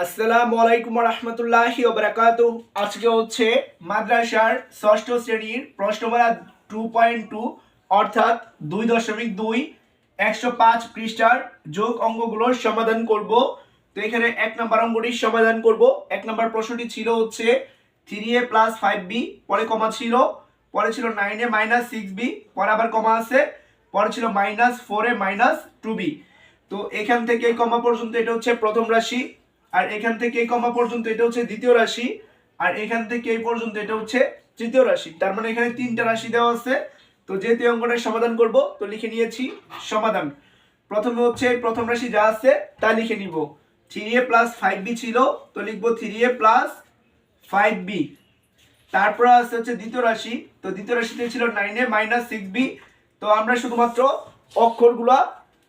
আসসালামু আলাইকুম রহমতুল্লাহি ওবারাকাতুহ। আজকে হচ্ছে মাদ্রাসার ষষ্ঠ শ্রেণীর প্রশ্নমালা 2.2 অর্থাৎ 2.2 105 পৃষ্ঠার যোগ অঙ্কগুলোর সমাধান করব। তো এখানে এক নম্বর অঙ্কটির সমাধান করব। এক নম্বর প্রশ্নটি ছিল হচ্ছে 3a + 5b, পরে কমা ছিল, পরে ছিল 9a - 6b, পরে আবার কমা আছে, পরে ছিল -4a - 2b। তো এখান থেকে কমা পর্যন্ত এটা হচ্ছে প্রথম রাশি, আর এখান থেকে এই কমা পর্যন্ত এটা হচ্ছে দ্বিতীয় রাশি, আর এখান থেকে এই পর্যন্ত এটা হচ্ছে তৃতীয় রাশি। তার মানে এখানে তিনটা রাশি দেওয়া আছে। তো যেহেতু এই অঙ্কটার সমাধান করব, তো লিখে নিয়েছি সমাধান। প্রথমে হচ্ছে প্রথম রাশি যা আছে তা লিখে নিব। 3a + 5b ছিল, তো লিখব 3a + 5b। তারপর আছে হচ্ছে দ্বিতীয় রাশি, তো দ্বিতীয় রাশিতে ছিল 9a - 6b। তো আমরা শুধুমাত্র অক্ষরগুলা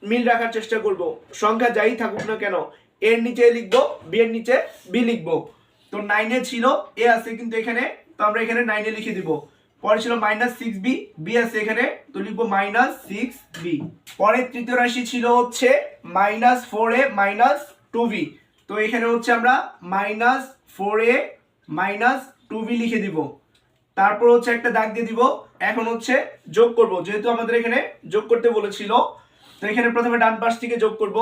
মিল রাখার চেষ্টা করব, সংখ্যা যাই থাকুক না কেন এর নিচে লিখবো, বি এর নিচে বি লিখবো। তো 9 এ ছিল, এ আছে কিন্তু এখানে, তো আমরা এখানে 9 এ লিখে দিব। পরে ছিল -6b, বি আছে এখানে, তো লিখবো -6b। পরে তৃতীয় রাশি ছিল হচ্ছে -4a - 2b। তো এখানে হচ্ছে আমরা -4a - 2b লিখে দিব। তারপর হচ্ছে একটা দাগ দিয়ে দিব। এখন হচ্ছে যোগ করব, যেহেতু আমাদের এখানে যোগ করতে বলেছিল। তো এখানে প্রথমে ডান পাশ থেকে যোগ করব।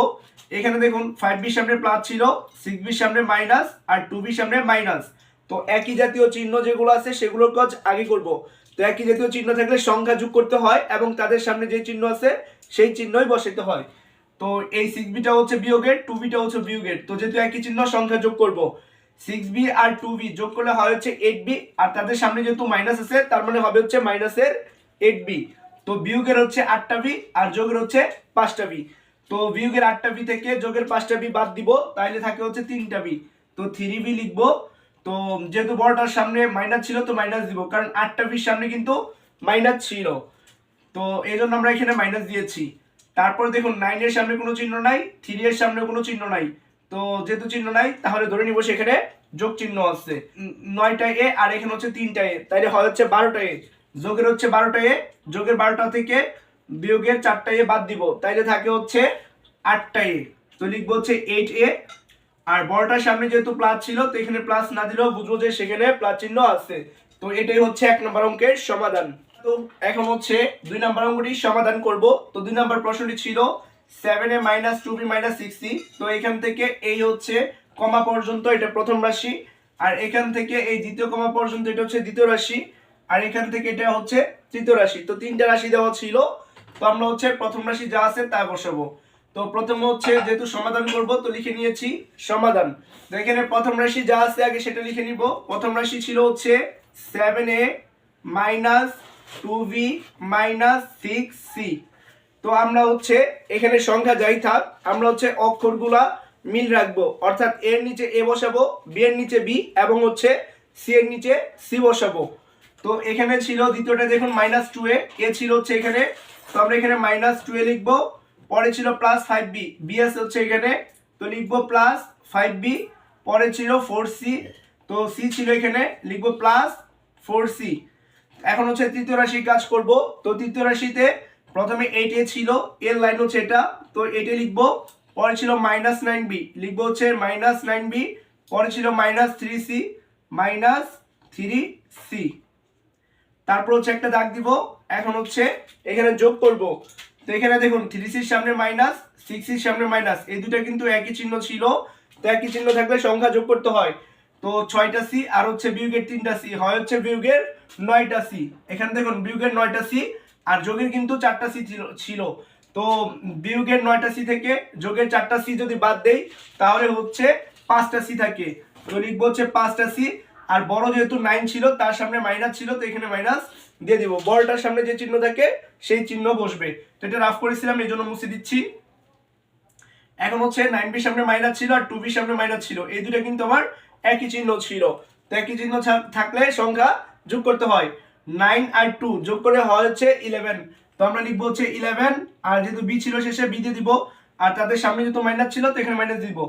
এখানে দেখুন 5b সামনে প্লাস ছিল, 6b সামনে মাইনাস, আর 2b সামনে মাইনাস। তো একই জাতীয় চিহ্ন যেগুলো আছে সেগুলোর কাজ আগে করব। তো একই জাতীয় চিহ্ন থাকলে সংখ্যা যোগ করতে হয় এবং তাদের সামনে যে চিহ্ন আছে সেই চিহ্নই বসাতে হয়। তো এই 6bটা হচ্ছে বিয়োগের, 2bটা হচ্ছে বিয়োগের। তো যেহেতু একই চিহ্ন সংখ্যা যোগ করব, 6b আর 2b যোগ করলে হয় হচ্ছে 8b, আর তাদের সামনে যেহেতু মাইনাস আছে তার মানে হবে হচ্ছে মাইনাসের 8b। তো বিয়োগের হচ্ছে 8টা বি আর যোগের হচ্ছে 5টা বি। তো বিয়োগের 8টা বি থেকে যোগের 5টা বি বাদ দিব, তাইলে থাকে হচ্ছে 3টা বি। তো 3b লিখবো। তো যেহেতু বড়টার সামনে মাইনাস ছিল তো মাইনাস দিব, কারণ 8টা বির সামনে কিন্তু মাইনাস ছিল, তো এই জন্য আমরা এখানে মাইনাস দিয়েছি। তারপর দেখুন 9 এর সামনে কোনো চিহ্ন নাই, 3 এর সামনে কোনো চিহ্ন নাই। তো যেহেতু চিহ্ন নাই তাহলে ধরে নিব সেখানে যোগ চিহ্ন আছে। 9টা এ আর এখানে হচ্ছে 3টা এ, তাইলে হয় হচ্ছে 12টা এ। যোগের হচ্ছে 12টা এ, যোগের 12টা থেকে বিয়োগের 4টা এ বাদ দিব, তাইলে থাকে হচ্ছে 8টা এ। তো লিখবো হচ্ছে 8a। আর বড়টার সামনে যেহেতু প্লাস ছিল, তো এখানে প্লাস না দিলেও বুঝবো যে সেখানে প্লাস চিহ্ন আছে। তো এটাই হচ্ছে এক নম্বর অঙ্কের সমাধান। তো এখন হচ্ছে 2 নম্বর অঙ্কটির সমাধান করব। তো 2 নম্বর প্রশ্নটি ছিল 7a - 2b - 6c। তো এখান থেকে এই হচ্ছে কমা পর্যন্ত এটা প্রথম রাশি, আর এখান থেকে এই দ্বিতীয় কমা পর্যন্ত এটা হচ্ছে দ্বিতীয় রাশি, আর এখান থেকে এটা হচ্ছে তৃতীয় রাশি। তো তিনটা রাশি দেওয়া ছিল, তো আমরা হচ্ছে প্রথম রাশি যা আছে তা বসাবো। তো প্রথমে হচ্ছে যেহেতু সমাধান করব, তো লিখে নিয়েছি সমাধান। তো এখানে প্রথম রাশি যা আছে আগে সেটা লিখে নিব। প্রথম রাশি ছিল হচ্ছে 7a - 2b - 6c। তো আমরা হচ্ছে এখানে সংখ্যা যাই থাক, আমরা হচ্ছে অক্ষরগুলা মিল রাখবো, অর্থাৎ এর নিচে এ বসাবো, বি এর নিচে বি, এবং হচ্ছে সি এর নিচে সি বসাবো। তো এখানে ছিল দ্বিতীয়টা দেখুন -2a, এ ছিল হচ্ছে এখানে, তো আমরা এখানে -2a লিখবো। পরে ছিল +5b, বি আছে হচ্ছে এখানে, তো লিখবো +5b। পরে ছিল 4c, তো সি ছিল এখানে, লিখবো +4c। এখন হচ্ছে তৃতীয় রাশির কাজ করব। তো তৃতীয় রাশিতে প্রথমে 8a ছিল, এর লাইন হচ্ছে এটা, তো 8a লিখবো। পরে ছিল -9b, লিখবো হচ্ছে -9b। পরে ছিল -3c, -3c। তারপর হচ্ছে একটা দাগ দিব। এখন হচ্ছে এখানে যোগ করব। তো এখানে দেখুন 3c এর সামনে মাইনাস, 6c এর সামনে মাইনাস, এই দুটো কিন্তু একই চিহ্ন ছিল। তো একই চিহ্ন থাকলে সংখ্যা যোগ করতে হয়। তো 6টা c আর হচ্ছে বিয়োগের 3টা c হয় হচ্ছে বিয়োগের 9টা c। এখানে দেখুন বিয়োগের 9টা c আর যোগের কিন্তু 4টা c ছিল। তো বিয়োগের 9টা c থেকে যোগের 4টা c যদি বাদ দেই তাহলে হচ্ছে 5টা c থাকে। তো লিখবো হচ্ছে 5টা c। আর বড় যেহেতু 9 ছিল তার সামনে মাইনাস ছিল, তো এখানে মাইনাস দিয়ে দিব। বড়টার সামনে যে চিহ্ন থাকে সেই চিহ্ন বসবে। তো এটা রাফ করেছিলাম এই জন্য মুছে দিচ্ছি। এখন হচ্ছে 9b সামনে মাইনাস ছিল আর 2b সামনে মাইনাস ছিল, এই দুটো কিন্তু আমার একই চিহ্ন ছিল। তো একই চিহ্ন থাকলে সংখ্যা যোগ করতে হয়। 9 আর 2 যোগ করে হয় হচ্ছে 11। তো আমরা লিখবো হচ্ছে 11, আর যেহেতু b ছিল শেষে b দিয়ে দিব, আর তাদের সামনে যেহেতু মাইনাস ছিল তো এখানে মাইনাস দিব।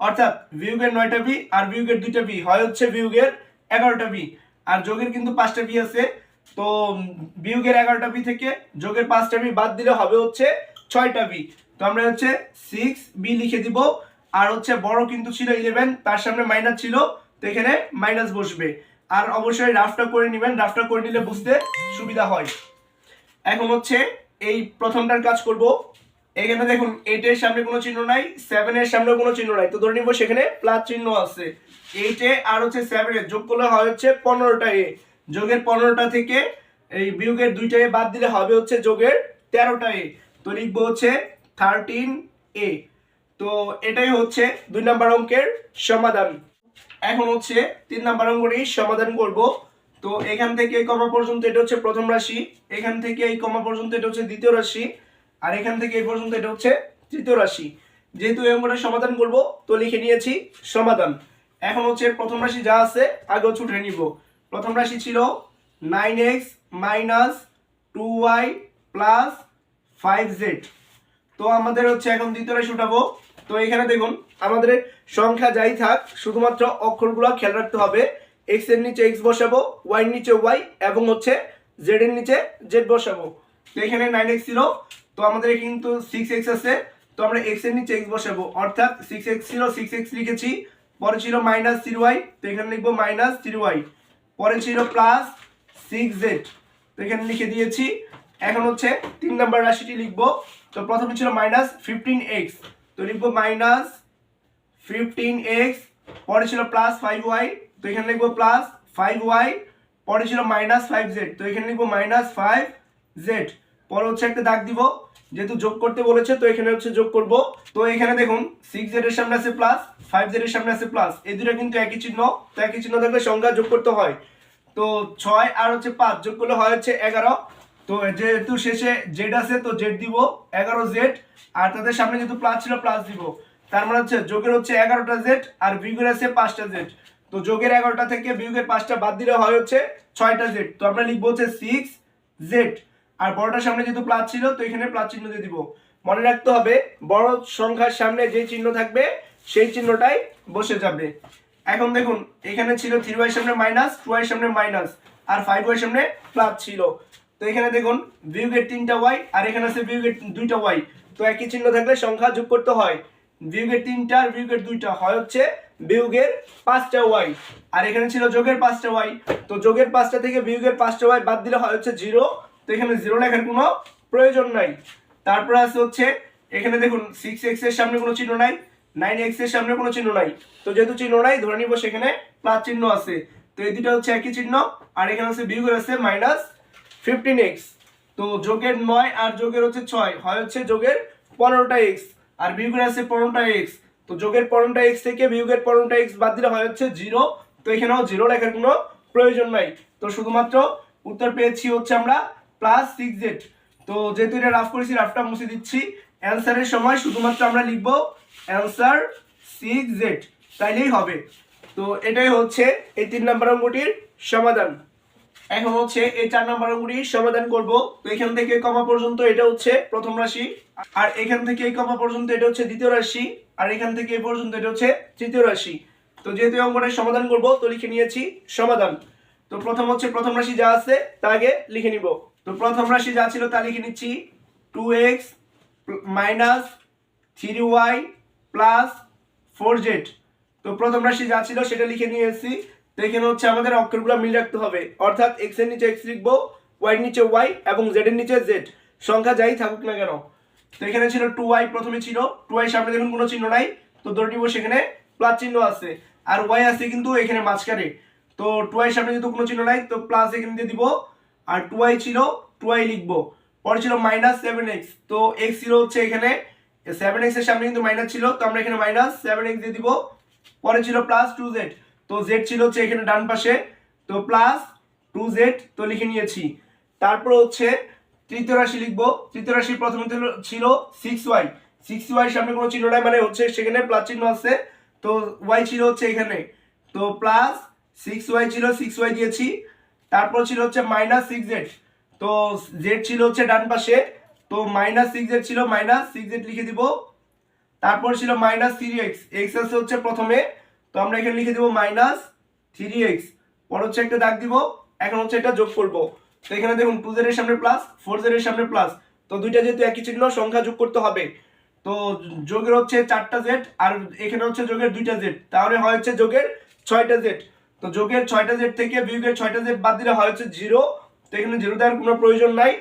অর্থাৎ বিয়োগের 9টা বি আর বিয়োগের 2টা বি হয় হচ্ছে বিয়োগের 11টা বি। আর যোগের কিন্তু 5টা বি আছে, তো বিয়োগের 11টা বি থেকে যোগের 5টা বি বাদ দিলে হবে হচ্ছে 6টা বি। তো আমরা হচ্ছে 6b লিখে দিব। আর হচ্ছে বড় কিন্তু ছিল 11, তার সামনে মাইনাস ছিল, তো এখানে মাইনাস বসবে। আর অবশ্যই রাফটা করে নেবেন, রাফটা করে নিলে বুঝতে সুবিধা হয়। এখন হচ্ছে এই প্রথমটার কাজ করব। এখানে দেখুন 8 এর সামনে কোনো চিহ্ন নাই, 7 এর সামনে কোনো চিহ্ন নাই, তো ধরে নিব সেখানে প্লাস চিহ্ন আছে। 8 এ আর হচ্ছে 7 এ যোগ করলে হয় হচ্ছে 15টা এ, যোগের 15টা থেকে এই বিয়োগের 2টা এ বাদ দিলে হবে হচ্ছে যোগের 13টা এ, তো লিখবো হচ্ছে 13 এ। তো এটাই হচ্ছে 2 নম্বর অঙ্কের সমাধান। এখন হচ্ছে 3 নম্বর অঙ্কটি সমাধান করব। তো এখান থেকে এই কমা পর্যন্ত এটা হচ্ছে প্রথম রাশি, এখান থেকে এই কমা পর্যন্ত এটা হচ্ছে দ্বিতীয় রাশি, আর এখান থেকে এই পর্যন্ত এটা হচ্ছে তৃতীয় রাশি। যেহেতু এই অঙ্কটা সমাধান করব, তো লিখে নিয়েছি সমাধান। এখন হচ্ছে প্রথম রাশি যা আছে আগে হচ্ছে উঠে নিব। প্রথম রাশি ছিল 9x - 2y + 5z। তো আমাদের হচ্ছে এখন দ্বিতীয় রাশি উঠাবো। তো এখানে দেখুন আমাদের সংখ্যা যাই থাক, শুধুমাত্র অক্ষরগুলো খেয়াল রাখতে হবে। x এর নিচে x বসাবো, y এর নিচে y, এবং হচ্ছে z এর নিচে z বসাবো। তো এখানে 9x ছিল, তো আমাদের কিন্তু 6x আছে, তো আমরা x এর নিচে x বসাবো, অর্থাৎ 6x ছিল 6x লিখেছি। পরে ছিল -3y, তো এখানে লিখবো -3y। পরে ছিল +6z, তো এখানে লিখে দিয়েছি। এখন হচ্ছে 3 নম্বর রাশিটি লিখবো। তো প্রথমে ছিল -15x, তো লিখবো -15x। পরে ছিল +5y, তো এখানে লিখবো +5y। পরে ছিল -5z, তো এখানে লিখবো -5z। পরে হচ্ছে একটা দাগ দিব, যেহেতু যোগ করতে বলেছে, তো এখানে হচ্ছে যোগ করব। তো এখানে দেখুন 6z এর সামনে আছে প্লাস, 5z এর সামনে আছে প্লাস, এই দুটো কিন্তু একই চিহ্ন, তো একই চিহ্ন থাকলে সংখ্যা যোগ করতে হয়। তো 6 আর হচ্ছে 5 যোগ করলে হয় হচ্ছে 11। তো যেহেতু শেষে জেড আছে, তো জেড দিব 11z, আর তাদের সামনে যেহেতু প্লাস ছিল প্লাস দিব। তার মানে হচ্ছে যোগের হচ্ছে 11টা জেড আর বিয়োগের আছে 5টা জেড। তো যোগের 11টা থেকে বিয়োগের 5টা বাদ দিলে হয় হচ্ছে 6টা জেড, তো আমরা লিখবো হচ্ছে 6z। আর বড়টার সামনে যেহেতু প্লাস ছিল, তো এখানে প্লাস চিহ্ন দিয়ে দিব। মনে রাখতে হবে বড় সংখ্যার সামনে যে চিহ্ন থাকবে সেই চিহ্নটাই বসে যাবে। এখন দেখুন এখানে ছিল 3y সামনে মাইনাস, 2y সামনে মাইনাস, আর 5y সামনে প্লাস ছিল। তো এখানে দেখুন বিয়োগের 3টা y, আর এখানে আছে বিয়োগের 2টা y, তো একই চিহ্ন থাকলে সংখ্যা যোগ করতে হয়। বিয়োগের 3টা আর বিয়োগের 2টা হয় হচ্ছে বিয়োগের 5টা y, আর এখানে ছিল যোগের 5টা y, তো যোগের 5টা থেকে বিয়োগের 5টা y বাদ দিলে হয় হচ্ছে 0, তো এখানে 0 লেখার কোনো প্রয়োজন নাই। তারপর আছে হচ্ছে এখানে দেখুন 6x এর সামনে কোনো চিহ্ন নাই, 9x এর সামনে কোনো চিহ্ন নাই, তো যেহেতু চিহ্ন নাই ধরে নিব সেখানে প্লাস চিহ্ন আছে, তো এই দুটো হচ্ছে একই চিহ্ন। আর এখানে আছে বিয়োগের আছে -15x, তো যোগের 9 আর যোগের হচ্ছে 6 হয় হচ্ছে যোগের 15টা x, আর বিয়োগের আছে 15টা x, তো যোগের 15টা x থেকে বিয়োগের 15টা x বাদ দিলে হয় হচ্ছে 0, তো এখানেও 0 লেখার কোনো প্রয়োজন নাই। তো শুধুমাত্র উত্তর পেয়েছি হচ্ছে আমরা +6z। তো যেহেতু এটা রাফ করেছি, রাফটা মুছে দিচ্ছি। অ্যানসারের সময় শুধুমাত্র আমরা লিখব অ্যানসার 6z, তাইলেই হবে। তো এটাই হচ্ছে এই 3 নম্বর অঙ্কটির সমাধান। এখন হচ্ছে এই 4 নম্বর অঙ্কটির সমাধান করব। তো এখান থেকে কমা পর্যন্ত এটা হচ্ছে প্রথম রাশি, আর এখান থেকে এই কমা পর্যন্ত এটা হচ্ছে দ্বিতীয় রাশি, আর এখান থেকে এই পর্যন্ত এটা হচ্ছে তৃতীয় রাশি। তো যেহেতু এই অঙ্কটার সমাধান করব, তো লিখে নিয়েছি সমাধান। তো প্রথম হচ্ছে প্রথম রাশি যা আছে তা আগে লিখে নিব। তো প্রথম রাশি যা ছিল তা লিখে নিচ্ছি, 2x - 3y + 4z। তো প্রথম রাশি যা ছিল সেটা লিখে নিয়ে এসেছি। তো এখানে হচ্ছে আমাদের অক্ষরগুলো মিল রাখতে হবে, অর্থাৎ x এর নিচে x লিখবো, y এর নিচে y, এবং z এর নিচে z, সংখ্যা যাই থাকুক না কেন। তো এখানে ছিল 2y, প্রথমে ছিল 2y সামনে দেখুন কোনো চিহ্ন নাই, তো ধরে নিব সেখানে প্লাস চিহ্ন আছে, আর y আছে কিন্তু এখানে মাঝখানে, তো 2y সামনে যেহেতু কোনো চিহ্ন নাই, তো প্লাস এখানে দিয়ে দিব, আর 2y ছিল 2y লিখবো। পরে ছিল -7x, তো x ছিল হচ্ছে এখানে 7x এর সামনে কিন্তু মাইনাস ছিল, তো আমরা এখানে -7x দিয়ে দিব। পরে ছিল +2z, তো z ছিল হচ্ছে এখানে ডান পাশে, তো +2z, তো লিখে নিয়েছি। তারপর হচ্ছে তৃতীয় রাশি লিখবো। তৃতীয় রাশি প্রথমে ছিল 6y, 6y সামনে কোনো চিহ্ন নাই, মানে হচ্ছে সেখানে প্লাস চিহ্ন আছে, তো y ছিল হচ্ছে এখানে, তো +6y ছিল 6y দিয়েছি। তারপর ছিল হচ্ছে -6z, তো z ছিল হচ্ছে ডান পাশে, তো -6z ছিল, -6z লিখে দিব। তারপর ছিল -3x, x আছে হচ্ছে প্রথমে, তো আমরা এখানে লিখে দিব -3x। পর হচ্ছে একটা দাগ দিব, এখন হচ্ছে এটা যোগ করব। তো এখানে দেখুন 2z এর সামনে প্লাস, 4z এর সামনে প্লাস, তো দুইটা যেহেতু একই চিহ্ন সংখ্যা যোগ করতে হবে। তো যোগের হচ্ছে 4টা জেড আর এখানে হচ্ছে যোগের 2টা জেড, তাহলে হয় হচ্ছে যোগের 6টা জেড। তো যোগের 6টা জেড থেকে বিয়োগের 6টা জেড বাদ দিলে হয় হচ্ছে 0। তো এখানে 0 দেওয়ার কোনো প্রয়োজন নাই,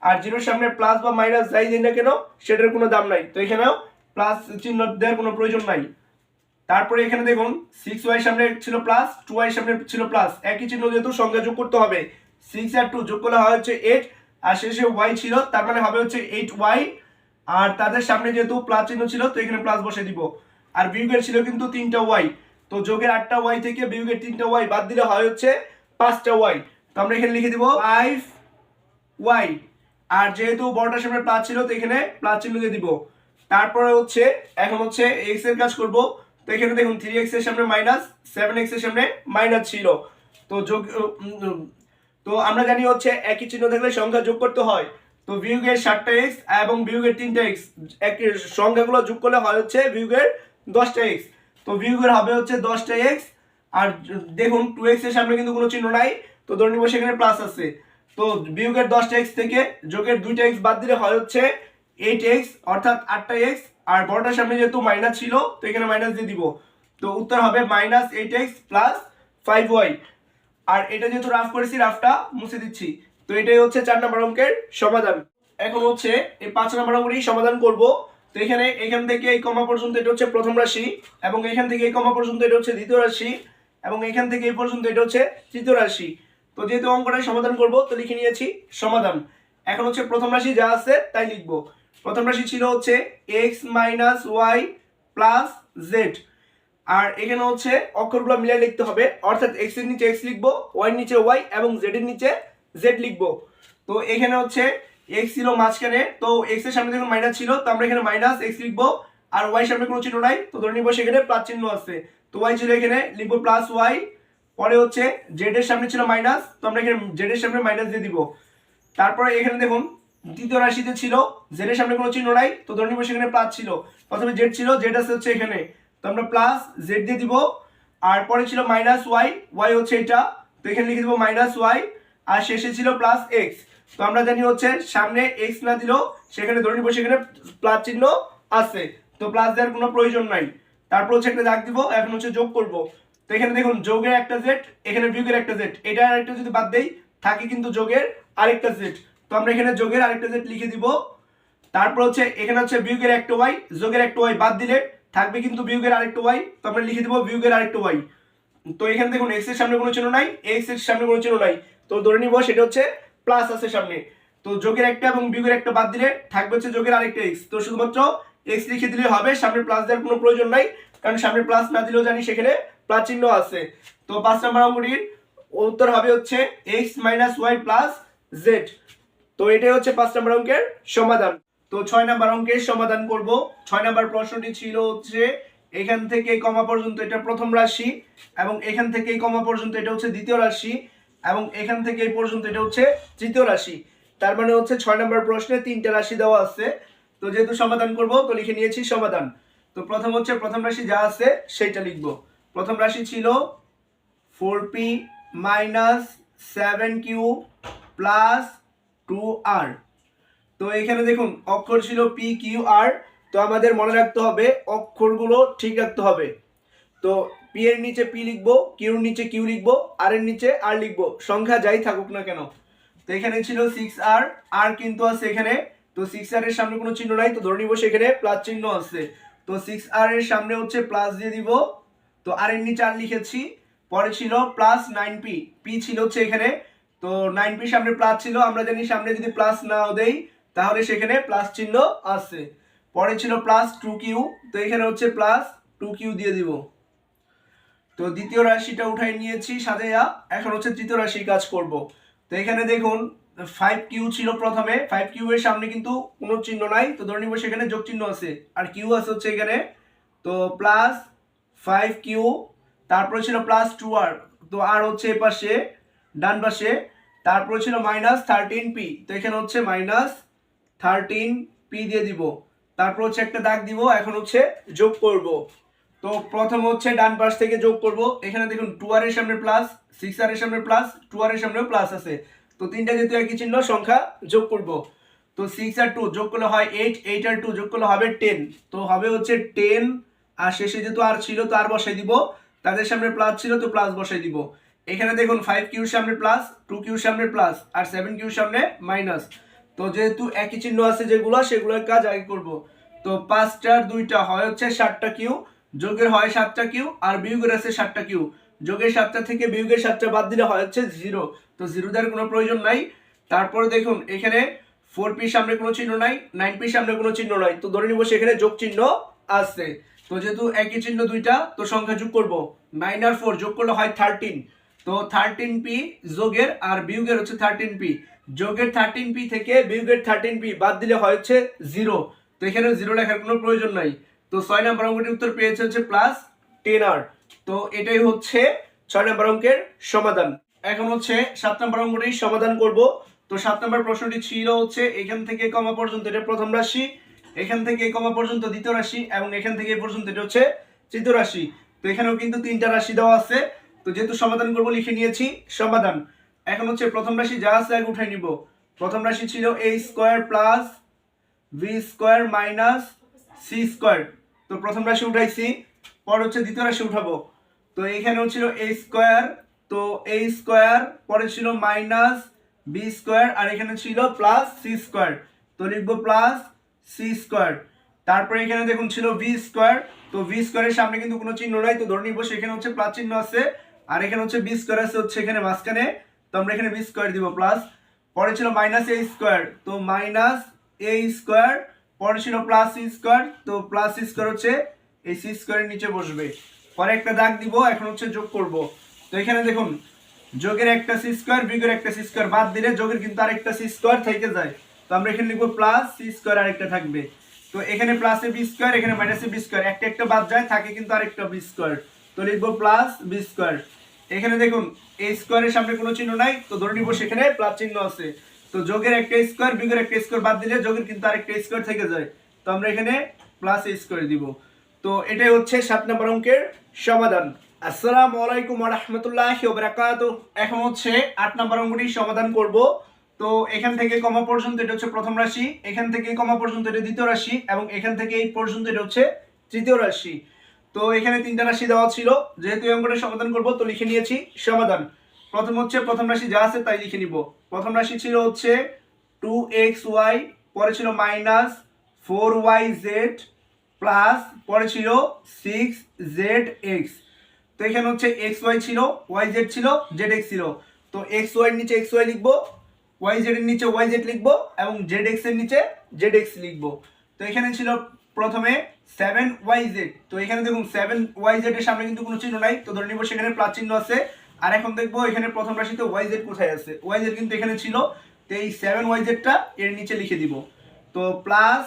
আর 0-র সামনে প্লাস বা মাইনাস যাই দিই না কেন সেটার কোনো দাম নাই, তো এখানেও প্লাস চিহ্ন দেওয়ার কোনো প্রয়োজন নাই। তারপরে এখানে দেখুন 6y সামনে ছিল প্লাস, 2y সামনে ছিল প্লাস, একই চিহ্ন যেহেতু সংখ্যা যোগ করতে হবে, 6 আর 2 যোগ করলে হয় হচ্ছে 8, আর শেষে y ছিল তার মানে হবে হচ্ছে 8y, আর তাদের সামনে যেহেতু প্লাস চিহ্ন ছিল তো এখানে প্লাস বসে দিব। আর বিয়োগের ছিল কিন্তু 3টা y, তো যোগের 8টা y থেকে বিয়োগের 3টা y বাদ দিলে হয় হচ্ছে 5টা y, তো আমরা এখানে লিখে দিব 5y। আর যেহেতু বড়টার সামনে প্লাস ছিল তো এখানে প্লাস চিহ্ন দিয়ে দিব। তারপরে হচ্ছে এখন হচ্ছে x এর কাজ করব, তো এখানে দেখুন 3x এর সামনে মাইনাস, 7x এর সামনে মাইনাস ছিল, তো যোগ তো আমরা জানি হচ্ছে একই চিহ্ন থাকলে সংখ্যা যোগ করতে হয়। তো বিয়োগের 7টা x এবং বিয়োগের 3টা x একই সংখ্যাগুলো যোগ করলে হয় হচ্ছে বিয়োগের 10টা x, তো বিয়োগের হবে হচ্ছে 10টা x। আর দেখুন 2x এর সামনে কিন্তু কোনো চিহ্ন নাই, তো ধরে নিব সেখানে প্লাস আছে। তো বিয়োগের 10টা x থেকে যোগের 2টা x বাদ দিলে হয় হচ্ছে 8x অর্থাৎ 8টা x, আর বড়টার সামনে যেহেতু মাইনাস ছিল তো এখানে মাইনাস দিয়ে দিব, তো উত্তর হবে -8x + 5y। আর এটা যেহেতু রাফ করেছি রাফটা মুছে দিচ্ছি। তো এটাই হচ্ছে 4 নম্বর অঙ্কের সমাধান। এখন হচ্ছে এই 5 নম্বর অঙ্কটি সমাধান করব। তো এখান থেকে এই কমা পর্যন্ত এটা হচ্ছে প্রথম রাশি, এবং এখান থেকে এই কমা পর্যন্ত এটা হচ্ছে দ্বিতীয় রাশি, এবং এখান থেকে এই পর্যন্ত এটা হচ্ছে তৃতীয় রাশি। তো যেহেতু অঙ্কটা সমাধান করব তো লিখে নিয়েছি সমাধান। এখন হচ্ছে প্রথম রাশি যা আছে তাই লিখব। প্রথম রাশি ছিল হচ্ছে x - y + z, আর এখানে হচ্ছে অক্ষরগুলো মিলিয়ে লিখতে হবে, অর্থাৎ x এর নিচে x লিখবো, y এর নিচে y এবং z এর নিচে z লিখবো। তো এখানে হচ্ছে x ছিল মাঝখানে, তো x এর সামনে যখন মাইনাস ছিল তো আমরা এখানে -x লিখবো, আর y এর সামনে কোনো চিহ্ন নাই তো ধরে নিব সেখানে প্লাস চিহ্ন আছে, তো y ছিল এখানে লিখবো +y। পরে হচ্ছে z এর সামনে ছিল মাইনাস, তো আমরা এখানে z এর সামনে মাইনাস দিয়ে দিব। তারপরে এখানে দেখুন দ্বিতীয় রাশিতে ছিল z এর সামনে কোনো চিহ্ন নাই তো ধরে নিব সেখানে প্লাস ছিল, প্রথমে z ছিল, z আছে হচ্ছে এখানে, তো আমরা প্লাস z দিয়ে দিব। আর পরে ছিল -y, y হচ্ছে এটা, তো এখানে লিখে দিব -y, আর শেষে ছিল +x। তো আমরা জানি হচ্ছে সামনে x না দিলেও সেখানে ধরে নিব সেখানে প্লাস চিহ্ন আছে, তো প্লাস দেওয়ার কোনো প্রয়োজন নাই। তারপর হচ্ছে একটা দাগ দিব, এখন হচ্ছে যোগ করব। তো এখানে দেখুন যোগের একটা z, এখানে বিয়োগের একটা z, এটা আরেকটা যদি বাদ দেই থাকে কিন্তু যোগের আরেকটা z, তো আমরা এখানে যোগের আরেকটা z লিখে দিব। তারপর হচ্ছে এখানে হচ্ছে বিয়োগের একটা y, যোগের একটা y বাদ দিলে থাকবে কিন্তু বিয়োগের আরেকটা y, তো আমরা লিখে দিব বিয়োগের আরেকটা y। তো এখানে দেখুন x এর সামনে কোনো চিহ্ন নাই, x এর সামনে কোনো চিহ্ন নাই, তো ধরে নিব সেটা হচ্ছে প্লাস আছে সামনে, তো যোগের একটা এবং বিয়োগের একটা বাদ দিলে থাকবে হচ্ছে যোগের আরেকটা x, তো শুধুমাত্র x লিখে দিলে হবে, সামনে প্লাস দেওয়ার কোনো প্রয়োজন নাই, কারণ সামনে প্লাস না দিলেও জানি সেখানে প্লাস চিহ্ন আছে। তো 5 নম্বর অঙ্কটির উত্তর হবে হচ্ছে x - y + z। তো এটাই হচ্ছে 5 নম্বর অঙ্কের সমাধান। তো 6 নম্বর অঙ্কের সমাধান করব। 6 নম্বর প্রশ্নটি ছিল হচ্ছে এখান থেকে কমা পর্যন্ত এটা প্রথম রাশি, এবং এখান থেকে কমা পর্যন্ত এটা হচ্ছে দ্বিতীয় রাশি, এবং এখান থেকে এই পর্যন্ত এটা হচ্ছে তৃতীয় রাশি। তার মানে হচ্ছে 6 নম্বর প্রশ্নে 3টা রাশি দেওয়া আছে। তো যেহেতু সমাধান করব তো লিখে নিয়েছি সমাধান। তো প্রথম হচ্ছে প্রথম রাশি যা আছে সেটা লিখব। প্রথম রাশি ছিল 4p - 7q + 2r। তো এখানে দেখুন অক্ষর ছিল p q r, তো আমাদের মনে রাখতে হবে অক্ষরগুলো ঠিক রাখতে হবে। তো p এর নিচে p লিখবো, q এর নিচে q লিখবো, r এর নিচে r লিখবো, সংখ্যা যাই থাকুক না কেন। তো এখানে ছিল 6r, r কিন্তু আছে এখানে, তো 6r এর সামনে কোনো চিহ্ন নাই তো ধরে নিব সেখানে প্লাস চিহ্ন আছে, তো 6r এর সামনে হচ্ছে প্লাস দিয়ে দিব, তো r এর নিচে r লিখেছি। পরে ছিল +9p, p ছিল হচ্ছে এখানে, তো 9p সামনে প্লাস ছিল, আমরা জানি সামনে যদি প্লাস নাও দেই তাহলে সেখানে প্লাস চিহ্ন আছে। পরে ছিল +2q, তো এখানে হচ্ছে +2q দিয়ে দিব। তো দ্বিতীয় রাশিটা উঠাই নিয়েছি সাজাইয়া, এখন হচ্ছে তৃতীয় রাশির কাজ করব। তো এখানে দেখুন 5q ছিল প্রথমে, 5q এর সামনে কিন্তু কোনো চিহ্ন নাই তো ধরে নিব সেখানে যোগ চিহ্ন আছে, আর q আছে হচ্ছে এখানে, তো +5q। তারপরে ছিল +2r, তো আর হচ্ছে এই পাশে ডান পাশে। তারপরে ছিল -13p, তো এখানে হচ্ছে -13p দিয়ে দিব। তারপর হচ্ছে একটা দাগ দিব, এখন হচ্ছে যোগ করব। তো প্রথম হচ্ছে ডান পাশ থেকে যোগ করব। এখানে দেখুন 2r এর সামনে প্লাস, 6r এর সামনে প্লাস, 2r এর সামনেও প্লাস আছে, তো তিনটা যেহেতু একই চিহ্ন সংখ্যা যোগ করব। তো 6 আর 2 যোগ করলে হয় 8, 8 আর 2 যোগ করলে হবে 10, তো হবে হচ্ছে 10। আর শেষে যেহেতু আর ছিল তো আর বসাই দিব, তাদের সামনে প্লাস ছিল তো প্লাস বসাই দিব। এখানে দেখুন 5 কিউর সামনে প্লাস, 2 কিউর সামনে প্লাস আর 7 কিউর সামনে মাইনাস। তো যেহেতু একই চিহ্ন আছে যেগুলো, সেগুলোর কাজ আগে করব। তো 5টার 2টা হয় হচ্ছে 7টা কিউ, যোগের হয় 7টা কিউ আর বিয়োগের আছে 7টা কিউ। যোগের 7টা থেকে বিয়োগের 7টা বাদ দিলে হয় হচ্ছে 0, তো 0 দেওয়ার কোনো প্রয়োজন নাই। তারপরে দেখুন এখানে 4p সামনে কোনো চিহ্ন নাই, 9p সামনে কোনো চিহ্ন নাই, তো ধরে নিব সেখানে যোগ চিহ্ন আছে। তো যেহেতু একই চিহ্ন দুইটা, তো সংখ্যা যোগ করব। 9 আর 4 যোগ করলে হয় 13, তো 13p যোগের আর বিয়োগের হচ্ছে 13p, যোগের 13p থেকে বিয়োগের 13p বাদ দিলে হয় হচ্ছে 0, তো এখানে 0 লেখার কোনো প্রয়োজন নাই। তো 6 নম্বর অঙ্কটির উত্তর পেয়েছে হচ্ছে প্লাস 10r। তো এটাই হচ্ছে 6 নম্বর অঙ্কের সমাধান। এখন হচ্ছে 7 নম্বর অঙ্কটির সমাধান করব। তো 7 নম্বর প্রশ্নটি ছিল হচ্ছে এখান থেকে কমা পর্যন্ত এটা প্রথম রাশি, এখান থেকে কমা পর্যন্ত দ্বিতীয় রাশি এবং এখান থেকে এই পর্যন্ত এটা হচ্ছে তৃতীয় রাশি। তো এখানেও কিন্তু 3টা রাশি দেওয়া আছে। তো যেহেতু সমাধান করব লিখে নিয়েছি সমাধান। এখন হচ্ছে প্রথম রাশি যা আছে আগে উঠাই নিব। প্রথম রাশি ছিল a square plus v square minus c square, তো প্রথম রাশি উঠাইছি। পর হচ্ছে দ্বিতীয় রাশি উঠাবো। তো এখানেও ছিল a স্কয়ার, তো a স্কয়ার, পরে ছিল মাইনাস b স্কয়ার আর এখানে ছিল প্লাস c স্কয়ার, তো লিখবো প্লাস c স্কয়ার। তারপরে এখানে দেখুন ছিল v স্কয়ার, তো v স্কয়ারের সামনে কিন্তু কোনো চিহ্ন নাই, তো ধরে নিব সেখানে হচ্ছে প্লাস চিহ্ন আছে। আর এখানে হচ্ছে b স্কয়ার আছে হচ্ছে এখানে মাঝখানে, তো আমরা এখানে b স্কয়ার দিব প্লাস। পরে ছিল মাইনাস a স্কয়ার, তো মাইনাস a স্কয়ার, পরে ছিল প্লাস c স্কয়ার, তো প্লাস c স্কয়ার হচ্ছে এই c স্কয়ারের নিচে বসবে। পরে একটা দাগ দিব, এখন হচ্ছে যোগ করব। তো এখানে দেখুন যোগের একটা c স্কয়ার বিয়োগের একটা c স্কয়ার বাদ দিলে যোগের কিন্তু আরেকটা c স্কয়ার থেকে যায়, তো আমরা এখানে লিখব প্লাস c স্কয়ার আরেকটা থাকবে। তো এখানে প্লাস a b স্কয়ার, এখানে মাইনাস a b স্কয়ার, একটা একটা বাদ যায়, থাকে কিন্তু আরেকটা b স্কয়ার, তো লিখব প্লাস b স্কয়ার। এখানে দেখুন a স্কয়ারের সামনে কোনো চিহ্ন নাই, তো ধরে নিব সেখানে প্লাস চিহ্ন আছে। তো যোগের একটা স্কয়ার বিয়োগের একটা স্কয়ার বাদ দিলে যোগের কিন্তু আরেকটা স্কয়ার থেকে যায়, তো আমরা এখানে প্লাস a স্কয়ার দিব। তো এটাই হচ্ছে 7 নম্বর অঙ্কের সমাধান। আসসালামু আলাইকুম ওয়া রাহমাতুল্লাহি ওয়া বারাকাতুহু। এখন হচ্ছে 8 নম্বর অঙ্কটির সমাধান করব। তো এখান থেকে কমা পর্যন্ত এটা হচ্ছে প্রথম রাশি, এখান থেকে কমা পর্যন্ত এটা দ্বিতীয় রাশি এবং এখান থেকে এই পর্যন্ত এটা হচ্ছে তৃতীয় রাশি। তো এখানে 3টা রাশি দেওয়া ছিল, যেহেতু এই অঙ্কটা সমাধান করব তো লিখে নিয়েছি সমাধান। প্রথম হচ্ছে প্রথম রাশি যা আছে তাই লিখে নিব। প্রথম রাশি ছিল হচ্ছে 2xy, পরে ছিল মাইনাস 4yz প্লাস, পরে ছিল 6zx। তো এখানে হচ্ছে xy ছিল, yz ছিল, zx ছিল। তো xy এর নিচে xy লিখবো, yz এর নিচে yz লিখবো এবং zx এর নিচে zx লিখবো। তো এখানে ছিল প্রথমে 7yz, তো এখানে দেখুন 7yz এর সামনে কিন্তু কোনো চিহ্ন নাই, তো ধরে নিব সেখানে প্লাস চিহ্ন আছে। আর এখন দেখবো এখানে প্রথম রাশিতে yz কোথায় আছে, yz কিন্তু এখানে ছিল, তো এই 7yz টা এর নিচে লিখে দিব। তো প্লাস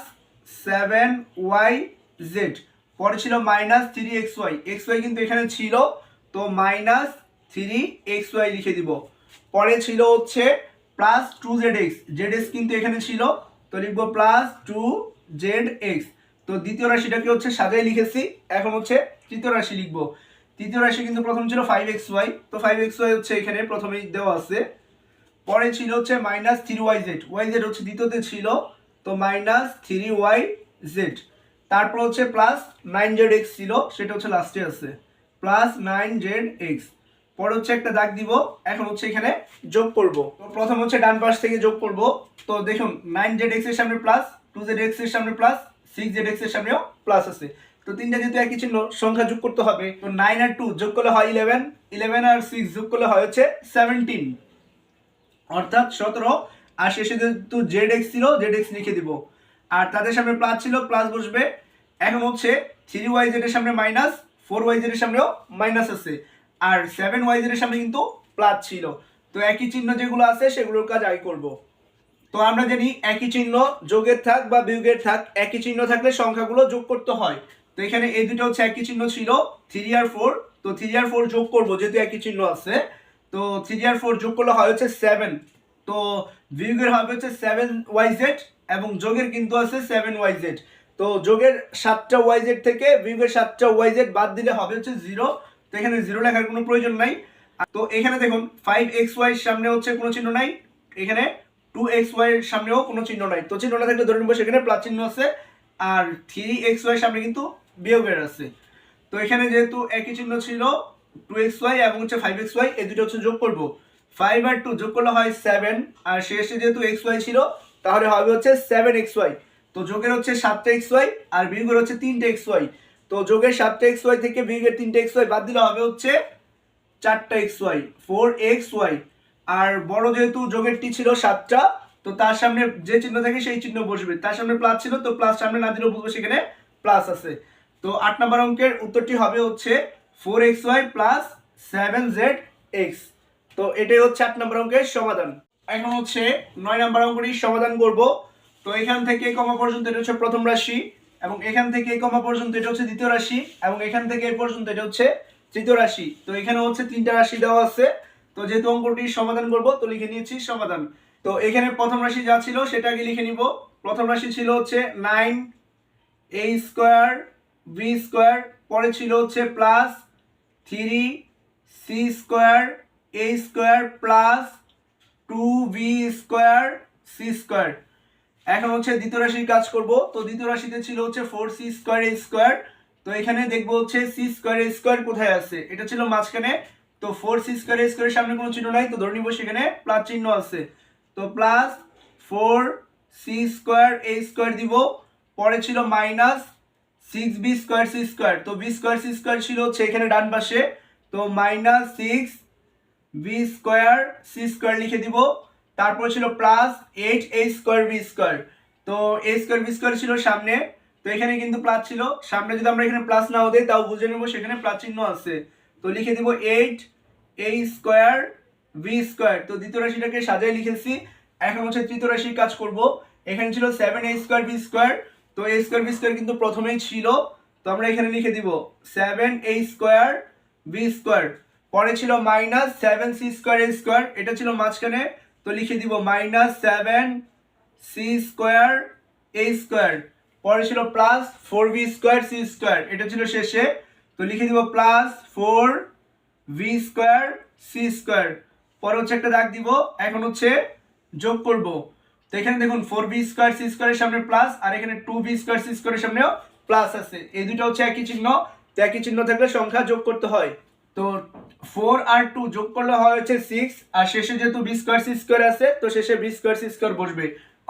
7yz, পরে ছিল মাইনাস 3xy, xy কিন্তু এখানে ছিল, তো মাইনাস 3xy লিখে দিব। পরে ছিল হচ্ছে প্লাস 2zx, zx কিন্তু এখানে ছিল, তো লিখবো প্লাস 2zx। তো দ্বিতীয় রাশিটাকে হচ্ছে সাজায় লিখেছি, এখন হচ্ছে তৃতীয় রাশি লিখবো। তৃতীয় রাশি কিন্তু প্রথম ছিল 5xy, তো 5xy হচ্ছে এখানে প্রথমেই দেওয়া আছে। পরে ছিল হচ্ছে মাইনাস 3yz, yz হচ্ছে দ্বিতীয়তে ছিল, তো মাইনাস 3yz। তারপর হচ্ছে প্লাস 9zx ছিল, সেটা হচ্ছে লাস্টে আছে, প্লাস 9zx। পরে হচ্ছে একটা দাগ দিব, এখন হচ্ছে এখানে যোগ করব। তো প্রথম হচ্ছে ডান পাশ থেকে যোগ করব। তো দেখুন 9zx এর সামনে প্লাস, 2zx এর সামনে প্লাস, 6zx এর সামনেও প্লাস আছে। তো তিনটা যেহেতু একই চিহ্ন, সংখ্যা যোগ করতে হবে। তো 9 আর 2 যোগ করলে হয় 11, 11 আর 6 যোগ করলে হয় হচ্ছে 17, অর্থাৎ 17। আর শেষে যেহেতু zx ছিল, zx লিখে দিব। আর তাদের সামনে প্লাস ছিল, প্লাস বসবে। এখন হচ্ছে 3yz এর সামনে মাইনাস, 4yz এর সামনেও মাইনাস আছে, আর 7yz এর সামনে কিন্তু প্লাস ছিল। তো একই চিহ্ন যেগুলো আছে সেগুলোর কাজ আগে করব। তো আমরা জানি একই চিহ্ন যোগের থাক বা বিয়োগের থাক, একই চিহ্ন থাকলে সংখ্যাগুলো যোগ করতে হয়। তো এখানে এই দুটো হচ্ছে একই চিহ্ন ছিল 3 আর 4, তো 3 আর 4 যোগ করব যেহেতু একই চিহ্ন আছে। তো 3 আর 4 যোগ করলে হয় হচ্ছে 7, তো বিয়োগের হবে হচ্ছে 7yz এবং যোগের কিন্তু আছে 7yz। তো যোগের 7টা yz থেকে বিয়োগের 7টা yz বাদ দিলে হবে হচ্ছে 0, তো এখানে 0 লেখার কোনো প্রয়োজন নাই। তো এখানে দেখুন 5xy এর সামনে হচ্ছে কোনো চিহ্ন নাই, এখানে 2xy এর সামনেও কোনো চিহ্ন নাই, তো চিহ্ন না থাকলে ধরে নিব সেখানে প্লাস চিহ্ন আছে, আর 3xy এর সামনে কিন্তু বিয়োগের আছে। তো এখানে যেহেতু একই চিহ্ন ছিল 2xy এবং হচ্ছে 5xy, এই দুটো হচ্ছে যোগ করব। 5 আর 2 যোগ করলে হয় 7, আর শেষে যেহেতু xy ছিল তাহলে হবে হচ্ছে 7xy। তো যোগের হচ্ছে 7টা xy আর বিয়োগের হচ্ছে 3টা xy। তো যোগের 7টা xy থেকে বিয়োগের 3টা xy বাদ দিলে হবে হচ্ছে 4টা xy, 4xy। আর বড় যেহেতু যোগেরটি ছিল 7টা, তো তার সামনে যে চিহ্ন থাকে সেই চিহ্ন বসবে। তার সামনে প্লাস ছিল, তো প্লাস সামনে না দিলেও বুঝবো সেখানে প্লাস আছে। তো 8 নম্বর অঙ্কের উত্তরটি হবে হচ্ছে 4xy প্লাস 7zx। তো এটাই হচ্ছে 8 নম্বর অঙ্কের সমাধান। এখন হচ্ছে 9 নম্বর অঙ্কটির সমাধান করব। তো এখান থেকে কমা পর্যন্ত এটা হচ্ছে প্রথম রাশি, এবং এখান থেকে কমা পর্যন্ত এটা হচ্ছে দ্বিতীয় রাশি, এবং এখান থেকে এই পর্যন্ত এটা হচ্ছে তৃতীয় রাশি। তো এখানে হচ্ছে 3টা রাশি দেওয়া আছে। তো যেহেতু অঙ্কটির সমাধান করব তো লিখে নিয়েছি সমাধান। তো এখানে প্রথম রাশি যা ছিল সেটা আগে লিখে নিব। প্রথম রাশি ছিল হচ্ছে 9a স্কয়ার b স্কয়ার, পরে ছিল হচ্ছে plus 3c square a square plus 2b square c square. এখন হচ্ছে দ্বিতীয় রাশির কাজ করব। তো দ্বিতীয় রাশিতে ছিল হচ্ছে 4c স্কয়ার a স্কয়ার। তো এখানে দেখবো হচ্ছে c স্কয়ার a স্কয়ার কোথায় আছে, এটা ছিল মাঝখানে। তো 4c স্কয়ার a স্কয়ারের সামনে কোনো চিহ্ন নাই, তো ধরে নিব সেখানে প্লাস চিহ্ন আছে। তো plus 4c square a square দিব, পরে ছিল minus 6b square c square. তো b স্কয়ার c স্কয়ার ছিল হচ্ছে এখানে ডান পাশে, তো minus 6b square c square লিখে দিব। তারপর ছিল plus 8a square b square. তো a স্কয়ার b স্কয়ার ছিল সামনে, তো এখানে কিন্তু প্লাস ছিল সামনে, যদি আমরা এখানে প্লাস নাও দেই তাও বুঝে নেব সেখানে প্লাস চিহ্ন আছে। তো লিখে দিব 8a স্কয়ার b স্কয়ার। তো দ্বিতীয় রাশিটাকে সাজায় লিখেছি। এখন হচ্ছে তৃতীয় রাশির কাজ করব। এখানে ছিল 7a স্কয়ার b স্কয়ার। তো a স্কয়ার b স্কয়ার কিন্তু প্রথমেই ছিল, তো আমরা এখানে লিখে দিব 7a স্কয়ার b স্কয়ার। পরে ছিল minus 7c square a square, এটা ছিল মাঝখানে, তো লিখে দিব minus 7c square a square. পরে ছিল plus 4b square c square, এটা ছিল শেষে, তো লিখে দিব plus 4v square c square. পরে হচ্ছে একটা দাগ দিব। এখন হচ্ছে যোগ করব। তো এখানে দেখুন 4b স্কয়ার c স্কয়ারের সামনে প্লাস, আর এখানে 2b স্কয়ার c স্কয়ারের সামনেও প্লাস আছে, এই দুটো হচ্ছে একই চিহ্ন। তো একই চিহ্ন থাকলে সংখ্যা যোগ করতে হয়। তো 4 আর 2 যোগ করলে হয় হচ্ছে 6, আর শেষে যেহেতু b স্কয়ার c স্কয়ার আছে তো শেষে b স্কয়ার c স্কয়ার বসবে।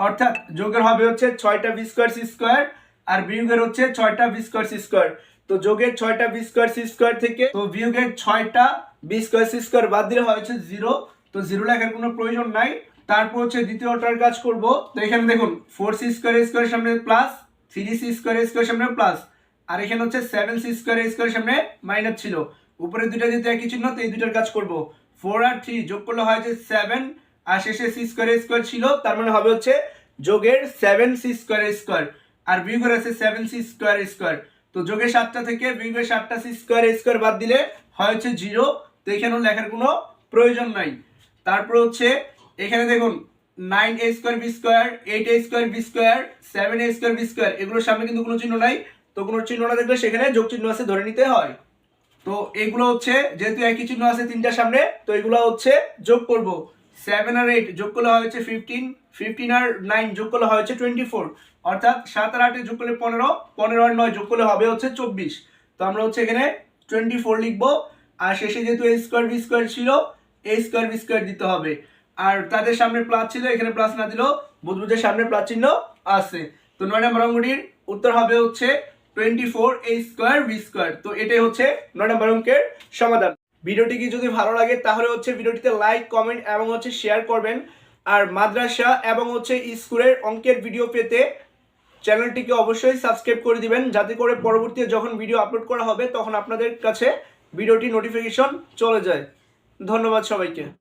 অর্থাৎ যোগের হবে হচ্ছে 6টা b স্কয়ার c স্কয়ার, আর বিয়োগের হচ্ছে 6টা b স্কয়ার c স্কয়ার। তো যোগের 6টা b স্কয়ার c স্কয়ার থেকে তো বিয়োগের 6টা b স্কয়ার c স্কয়ার বাদ দিলে হয় হচ্ছে 0। তো 0 লেখার কোনো প্রয়োজন নাই। তারপর হচ্ছে দ্বিতীয়টার কাজ করব। তো এখানে দেখুন 4c স্কয়ার a স্কয়ারের সামনে প্লাস, 3c স্কয়ার a স্কয়ারের সামনে প্লাস, আর এখানে হচ্ছে 7c স্কয়ার a স্কয়ারের সামনে মাইনাস ছিল। উপরে দুটো যেহেতু একই চিহ্ন, তো এই দুটোর কাজ করব। 4 আর 3 যোগ করলে হয় যে 7, আর শেষে c স্কয়ার a স্কয়ার ছিল, তার মানে হবে হচ্ছে যোগের 7c স্কয়ার a স্কয়ার, আর বিয়োগের আছে 7c স্কয়ার a স্কয়ার। তো যোগের 7টা থেকে বিয়োগের 7টা c স্কয়ার a স্কয়ার বাদ দিলে হয় হচ্ছে 0। তো এখানেও লেখার কোনো প্রয়োজন নাই। তারপর হচ্ছে এখানে দেখুন 9a square b square, 8a square b square, 7a square b square, এগুলোর সামনে কিন্তু কোনো চিহ্ন নাই। তো কোনো চিহ্ন না থাকলে সেখানে যোগ চিহ্ন আছে ধরে নিতে হয়। তো এগুলো হচ্ছে যেহেতু একই চিহ্ন আছে তিনটার সামনে, তো এগুলো হচ্ছে যোগ করব। 7 আর 8 যোগ করলে হয় হচ্ছে 15, 15 আর 9 যোগ করলে হয় হচ্ছে 24, অর্থাৎ 7 আর 8 যোগ করলে 15, 15 আর 9 যোগ করলে হবে হচ্ছে 24। তো আমরা হচ্ছে এখানে 24 লিখব, আর শেষে যেহেতু a স্কয়ার b স্কয়ার ছিল a স্কয়ার b স্কয়ার দিতে হবে, আর তাদের সামনে প্লাস ছিল, এখানে প্লাস না দিলেও বুঝবো যে সামনে প্লাস চিহ্ন আছে। তো 9 নম্বর অঙ্কটির উত্তর হবে হচ্ছে 24a স্কয়ার b স্কয়ার। তো এটাই হচ্ছে 9 নম্বর অঙ্কের সমাধান। ভিডিওটি কি যদি ভালো লাগে তাহলে হচ্ছে ভিডিওটিতে লাইক, কমেন্ট এবং হচ্ছে শেয়ার করবেন। আর মাদ্রাসা এবং হচ্ছে স্কুলের অঙ্কের ভিডিও পেতে চ্যানেলটিকে অবশ্যই সাবস্ক্রাইব করে দিবেন, যাতে করে পরবর্তীতে যখন ভিডিও আপলোড করা হবে তখন আপনাদের কাছে ভিডিওটি নোটিফিকেশন চলে যায়। ধন্যবাদ সবাইকে।